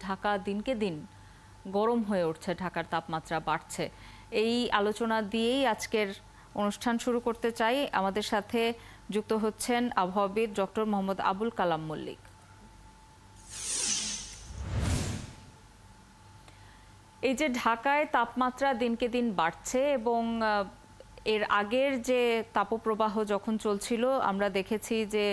ঢাকা দিনকে দিন গরম হয়ে উঠছে, ঢাকার তাপমাত্রা বাড়ছে। এই আলোচনা দিয়েই আজকের অনুষ্ঠান শুরু করতে চাই। আমাদের সাথে যুক্ত হচ্ছেন আবহাওয়াবিদ ডক্টর মোহাম্মদ আবুল কালাম মল্লিক। এই যে ঢাকায় তাপমাত্রা দিনকে দিন বাড়ছে এবং এর আগের যে তাপপ্রবাহ যখন চলছিল আমরা দেখেছি যে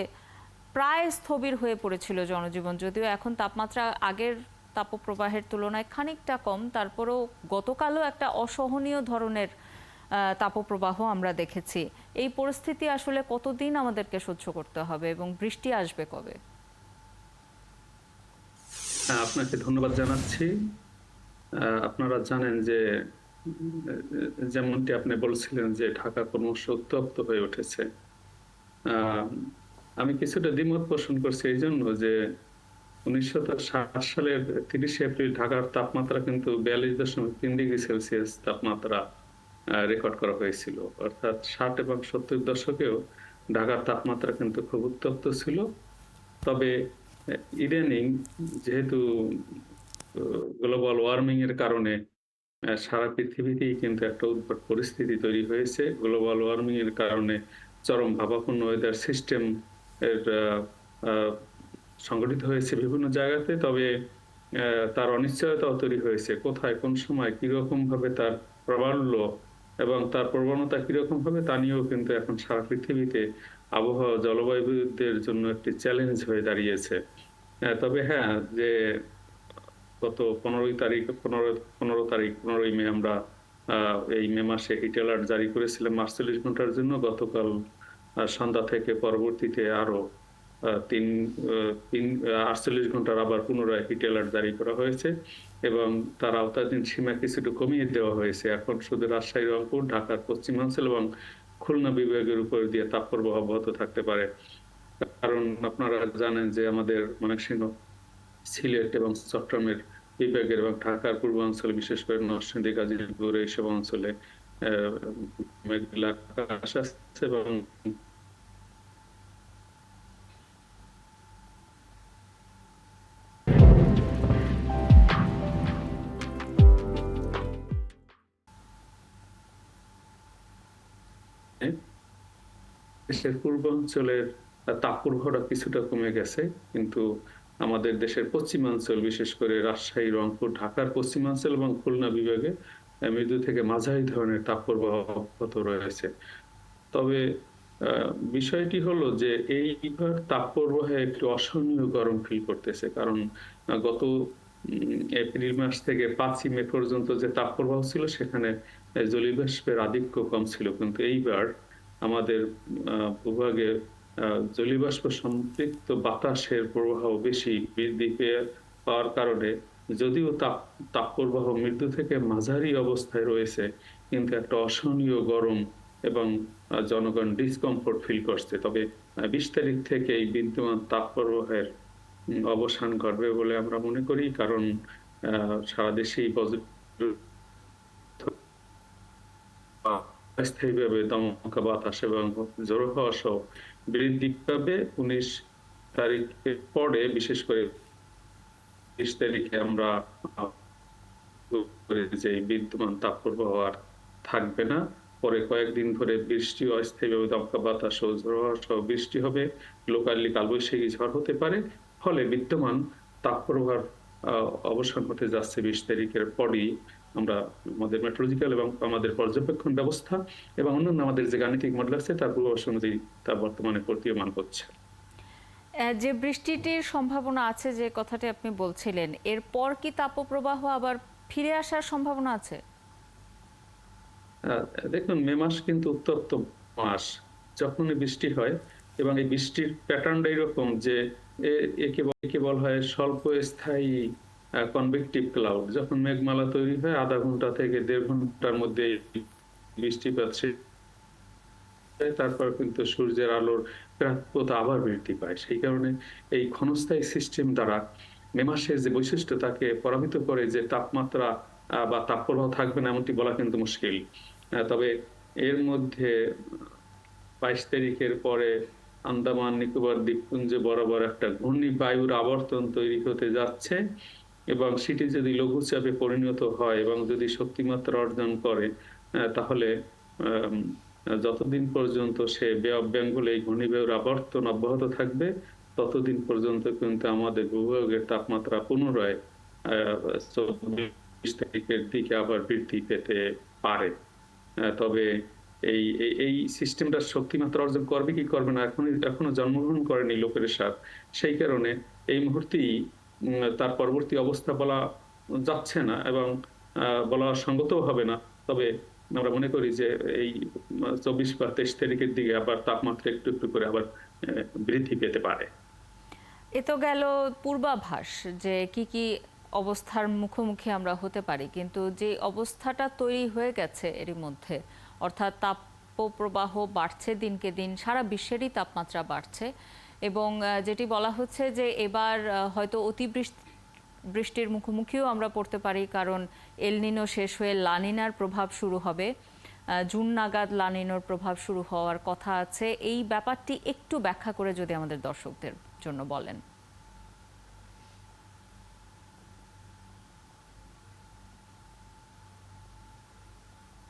প্রায় স্থবির হয়ে পড়েছিল জনজীবন, যদিও এখন তাপমাত্রা আগের তাপপ্রবাহের তুলনায় খানিকটা কম, তারপরেও গতকালও একটা অসহনীয় ধরনের তাপপ্রবাহ আমরা দেখেছি। এই পরিস্থিতি আসলে কতদিন আমাদেরকে সহ্য করতে হবে এবং বৃষ্টি আসবে কবে? আপনাকে ধন্যবাদ জানাচ্ছি। আপনারা জানেন যে যেমনটি আপনি বলছিলেন যে ঢাকা ক্রমশ উত্তপ্ত হয়ে উঠেছে। আমি কিছুটা দ্বিমত পোষণ করছি এই জন্য যে 1960 সালের 30শে এপ্রিল ঢাকার তাপমাত্রা কিন্তু 42.3 ডিগ্রি সেলসিয়াস তাপমাত্রা রেকর্ড করা হয়েছিল। অর্থাৎ 60 এবং 70 দশকেও ঢাকার তাপমাত্রা কিন্তু খুব উত্তপ্ত ছিল। তবে ইদানিং যেহেতু গ্লোবাল ওয়ার্মিং এর কারণে সারা পৃথিবীতেই কিন্তু একটা উদ্ভট পরিস্থিতি তৈরি হয়েছে। গ্লোবাল ওয়ার্মিং এর কারণে চরম ভাবাপন্ন ওয়েদার সিস্টেম এর সংগঠিত হয়েছে বিভিন্ন জায়গাতে। তবে তার অনিশ্চয়তাও তৈরি হয়েছে। কোথায় কোন সময় কিরকম ভাবে তার প্রাবল্য এবং তার প্রবণতা কিরকম হবে তা নিয়েও কিন্তু এখন সারা পৃথিবীতে আবহাওয়া জলবায়ুবিদদের জন্য একটি চ্যালেঞ্জ হয়ে দাঁড়িয়েছে। তবে হ্যাঁ, যে গত 15 মে আমরা এই মে মাসে হিট অ্যালার্ট জারি করেছিলাম 48 ঘন্টার জন্য। গতকাল সন্ধ্যা থেকে পরবর্তীতে আরো 48 ঘন্টার আবার পুনরায় হিট অ্যালার্ট জারি করা হয়েছে এবং তার আওতাধীন সীমা কিছুটা কমিয়ে দেওয়া হয়েছে। এখন শুধু রাজশাহী, রংপুর, ঢাকার পশ্চিমাঞ্চল এবং খুলনা বিভাগের উপর দিয়ে তাপপ্রবাহ অব্যাহত থাকতে পারে। কারণ আপনারা জানেন যে আমাদের ময়মনসিংহ, সিলেট এবং চট্টগ্রামের বিভাগের এবং ঢাকার পূর্বাঞ্চলে বিশেষ করে নরসিংদী, গাজীপুর এইসব অঞ্চলে মেঘলা আকাশ আছে এবং দেশের পূর্বাঞ্চলের তাপপ্রবাহটা কিছুটা কমে গেছে, কিন্তু আমাদের দেশের পশ্চিমাঞ্চল বিশেষ করে রাজশাহী, রংপুর, ঢাকার পশ্চিমাঞ্চল এবং খুলনা বিভাগে মৃদু থেকে মাঝারি ধরনের তাপপ্রবাহ অব্যাহত রয়েছে। তবে বিষয়টি হলো যে এইবার তাপপ্রবাহে একটু অসহনীয় গরম ফিল করতেছে। কারণ গত এপ্রিল মাস থেকে 5ই মে পর্যন্ত যে তাপপ্রবাহ ছিল সেখানে জলীয়বাষ্পের আধিক্য কম ছিল, কিন্তু এইবার আমাদের ভূভাগে জলীয়বাষ্প সম্পৃক্ত বাতাসের প্রবাহ বেশি বৃদ্ধি পাওয়ার কারণে যদিও তাপপ্রবাহ মৃদু থেকে মাঝারি অবস্থায় রয়েছে, কিন্তু একটা অসহনীয় গরম এবং জনগণ ডিসকমফোর্ট ফিল করছে। তবে 20 তারিখ থেকে এই বিদ্যমান তাপপ্রবাহের অবসান ঘটবে বলে আমরা মনে করি। কারণ সারা দেশেই স্থায়ীভাবে দমকা বাতাস এবং ঝোড়ো হাওয়া সহ বৃদ্ধি পাবে। 19 তারিখের পরে বিশেষ করে 20 তারিখে আমরা যে বিদ্যমান তাপপ্রবাহ আর থাকবে না। পরে কয়েকদিন ধরে বৃষ্টি, অস্থায়ীভাবে দমকা বাতাস ও ঝোড়ো হাওয়া সহ বৃষ্টি হবে। লোকালি কালবৈশাখী ঝড় হতে পারে। ফলে বিদ্যমান তাপপ্রবাহ অবসান হতে যাচ্ছে 20 তারিখের পরই। আমরা আমাদের মেট্রোলজিক্যাল এবং আমাদের পর্যবেক্ষণ ব্যবস্থা এবং অন্যান্য আমাদের যে গাণিতিক মডেল আছে তার পূর্বাভাস অনুযায়ী তা বর্তমানে প্রতীয়মান হচ্ছে। যে বৃষ্টিটির সম্ভাবনা আছে, যে কথাটি আপনি বলছিলেন, এরপর কি তাপপ্রবাহ আবার ফিরে আসার সম্ভাবনা আছে? দেখুন, মে মাস কিন্তু উত্তপ্ত মাস। যখনই বৃষ্টি হয় এবং এই বৃষ্টির প্যাটার্নটা এরকম যে একে বলা হয় স্বল্প স্থায়ী কনভেকটিভ ক্লাউড। যখন মেঘমালা তৈরি হয় আধা ঘন্টা থেকে 1.5 ঘন্টার মধ্যে বৃষ্টিপাত তারপর কিন্তু সূর্যের আলোর প্রাপ্যতা আবার বৃদ্ধি পায়। সেই কারণে এই ক্ষণস্থায়ী সিস্টেম দ্বারা মে মাসের যে বৈশিষ্ট্য তাকে প্রভাবিত করে যে তাপমাত্রা বা তাপপ্রবাহ থাকবে না এমনটি বলা কিন্তু মুশকিল। তবে এর মধ্যে 22 তারিখের পরে আন্দামান নিকোবর দ্বীপপুঞ্জে বরাবর একটা ঘূর্ণিবায়ুর আবর্তন তৈরি হতে যাচ্ছে এবং সেটি যদি লঘুচাপে পরিণত হয় এবং যদি শক্তিমাত্রা অর্জন করে, তাহলে আম যতদিন পর্যন্ত সে বে অফ বেঙ্গল এই ঘূর্ণিঝড়ের আবর্তন অব্যাহত থাকবে, ততদিন পর্যন্ত কিন্তু আমাদের ভূভাগের তাপমাত্রা পুনরায় ২৪ তারিখের দিকে আবার বৃদ্ধি পেতে পারে। তবে এই সিস্টেমটা শক্তিমাত্রা অর্জন করবে কি করবে না, এখনো জন্মগ্রহণ করেনি লোকের সাথ। সেই কারণে এই মুহূর্তেই তার পরবর্তী অবস্থা বলা যাচ্ছে না এবং বলা সঙ্গতও হবে না। তবে আমরা মনে করি যে এই ২৪ বা ২৩ তারিখের দিকে আবার তাপমাত্রা একটু একটু করে আবার বৃদ্ধি পেতে পারে। এ তো গেল পূর্বাভাস যে কি কি অবস্থার মুখোমুখি আমরা হতে পারি, কিন্তু যে অবস্থাটা তৈরি হয়ে গেছে এরই মধ্যে, অর্থাৎ তাপপ্রবাহ বাড়ছে দিনকে দিন, সারা বিশ্বেরই তাপমাত্রা বাড়ছে এবং যেটি বলা হচ্ছে যে এবার হয়তো বৃষ্টির মুখোমুখিও আমরা পড়তে পারি, কারণ এল নিনো শেষ হয়ে লা নিনার প্রভাব শুরু হবে। জুন নাগাদ লা নিনোর প্রভাব শুরু হওয়ার কথা আছে। এই ব্যাপারটি একটু ব্যাখ্যা করে যদি আমাদের দর্শকদের জন্য বলেন।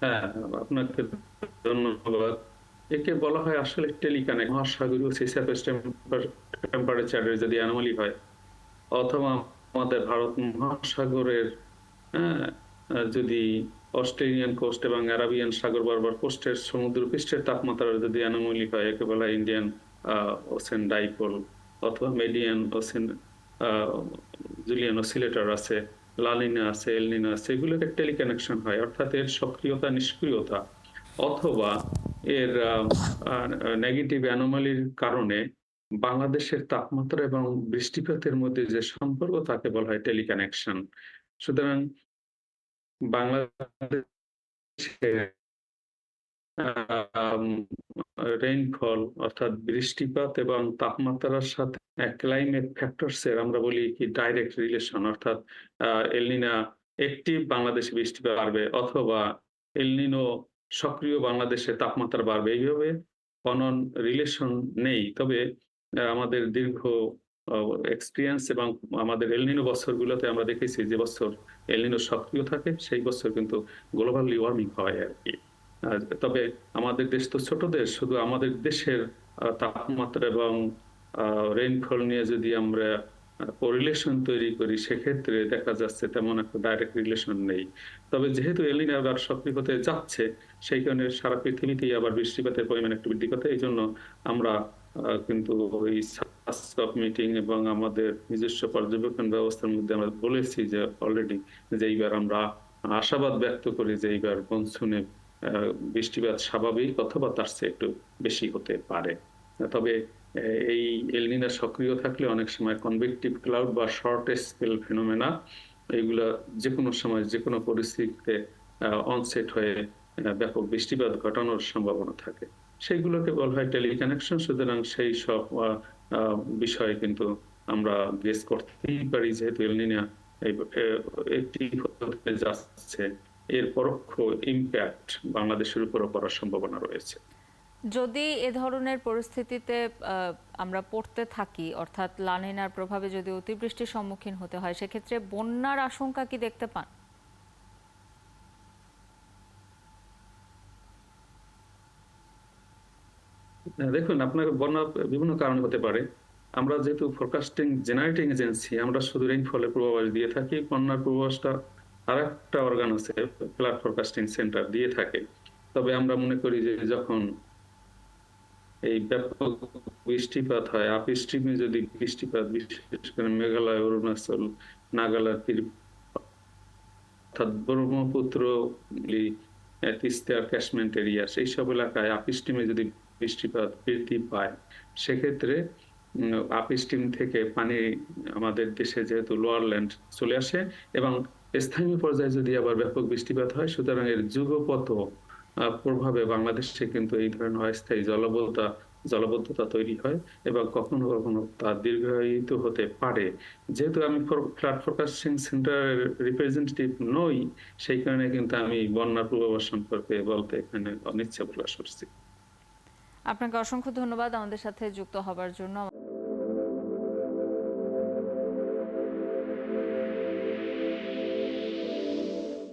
হ্যাঁ, আপনাকে ধন্যবাদ। একে বলা হয় আসলে টেলিকানেক্ট। মহাসাগরীয় সি সারফেস টেম্পারেচারের যদি অ্যানোমালি হয়, অথবা আমাদের ভারত মহাসাগরের, হ্যাঁ, যদি অস্ট্রেলিয়ান কোস্ট এবং আরাবিয়ান সাগর বরাবর কোস্টের সমুদ্রপৃষ্ঠের তাপমাত্রার যদি অ্যানোমালি হয়, একে বলা হয় ইন্ডিয়ান ওশেন ডাইপোল, অথবা মেডিয়ান ওশেন জুলিয়ান অসিলেটর আছে, লানিনা আছে, এলনিনা আছে, এগুলোকে টেলিকানেকশন হয়। অর্থাৎ এর সক্রিয়তা নিষ্ক্রিয়তা অথবা এর নেগেটিভ অ্যানোমালির কারণে বাংলাদেশের তাপমাত্রা এবং বৃষ্টিপাতের মধ্যে যে সম্পর্ক, তাকে বলা হয় টেলিকানেকশন। সুতরাং বাংলাদেশে রেইনফল অর্থাৎ বৃষ্টিপাত এবং তাপমাত্রার সাথে ক্লাইমেট ফ্যাক্টরস এর আমরা বলি কি ডাইরেক্ট রিলেশন, অর্থাৎ এলনিনা একটিভ বাংলাদেশে বৃষ্টিপাত বাড়বে, অথবা এলনিনো সক্রিয় বাংলাদেশে তাপমাত্রা বাড়বে। এইভাবে কোন রিলেশন নেই। তবে আমাদের দীর্ঘ এক্সপেরিয়েন্স এবং আমাদের এলনিনো বছরগুলোতে আমরা দেখেছি যে বছর এলনিনো সক্রিয় থাকে সেই বছর কিন্তু গ্লোবালি ওয়ার্মিং হয় আরকি। তবে আমাদের দেশ তো ছোট দেশ, শুধু আমাদের দেশের তাপমাত্রা এবং রেইনফল নিয়ে যদি আমরা কোরিলেশন তৈরি করি, সেক্ষেত্রে দেখা যাচ্ছে তেমন একটা ডাইরেক্ট রিলেশন নেই। তবে যেহেতু এল নিনো আবার সক্রিয় হতে যাচ্ছে, সেই কারণে সারা পৃথিবীতেই আবার বৃষ্টিপাতের পরিমাণ একটু বৃদ্ধি পাচ্ছে। এই জন্য আমরা কিন্তু ওই সাব মিটিং এবং আমাদের নিজস্ব পর্যবেক্ষণ ব্যবস্থার মধ্যে আমরা বলেছি যে অলরেডি যে এইবার আমরা আশাবাদ ব্যক্ত করি যে এইবার মনসুনে বৃষ্টিপাত স্বাভাবিক অথবা তার চেয়ে একটু বেশি হতে পারে। তবে এই এল নিনো সক্রিয় থাকলে অনেক সময় কনভেকটিভ ক্লাউড বা শর্ট স্কেল ফেনোমেনা, এগুলা যেকোনো সময় যেকোনো পরিস্থিতিতে অনসেট হয়ে ব্যাপক বৃষ্টিপাত ঘটানোর সম্ভাবনা থাকে। সেইগুলোকে বলা হয় টেলিকানেকশন। সুতরাং সেই সব বিষয়ে কিন্তু আমরা গেস করতেই পারি, যেহেতু এল নিনো একটি হতে যাচ্ছে, এর পরোক্ষ ইম্প্যাক্ট বাংলাদেশের উপরও পড়ার সম্ভাবনা রয়েছে। যদি এ ধরনের পরিস্থিতিতে আমরা পড়তে থাকি, অর্থাৎ লা নিনার প্রভাবে যদি অতিবৃষ্টির সম্মুখীন হতে হয়, সেক্ষেত্রে বন্যার আশঙ্কা কি দেখতে পান? দেখুন, আপনার বন্যা বিভিন্ন কারণে হতে পারে। আমরা যেহেতু ফোরকাস্টিং জেনারেটিং এজেন্সি, আমরা শুধু রেইনফলের পূর্বাভাস দিয়ে থাকি। বন্যার পূর্বাভাসটা আরেকটা অর্গান আছে, ফ্লাড ফোরকাস্টিং সেন্টার, দিয়ে থাকে। তবে আমরা মনে করি যে যখন এই ব্যাপক বৃষ্টিপাত হয়, আপ স্ট্রিমে যদি বৃষ্টিপাত, বিশেষ করে মেঘালয়, অরুণাচল, নাগাল্যান্ড, অর্থাৎ ব্রহ্মপুত্র, তিস্তার ক্যাশমেন্ট এরিয়া, সেই সব এলাকায় আপ স্ট্রিমে যদি বৃষ্টিপাত বৃদ্ধি পায়, সেক্ষেত্রে আপ স্ট্রিম থেকে পানি আমাদের দেশে যেহেতু লোয়ার ল্যান্ড চলে আসে এবং স্থানীয় পর্যায়ে যদি আবার ব্যাপক বৃষ্টিপাত হয়, সুতরাং এর যুগপত প্রভাবে বাংলাদেশে কিন্তু এই ধরনের অস্থায়ী জলাবদ্ধতা তৈরি হয় এবং কখনো কখনো তা দীর্ঘায়িত হতে পারে। যেহেতু আমি ফ্লাড ফোরকাস্টিং সেন্টারের রিপ্রেজেন্টেটিভ নই, সেই কারণে কিন্তু আমি বন্যার পূর্বাভাস সম্পর্কে বলতে এখানে অনিচ্ছা প্রকাশ করছি। আপনাকে অসংখ্য ধন্যবাদ আমাদের সাথে যুক্ত হবার জন্য।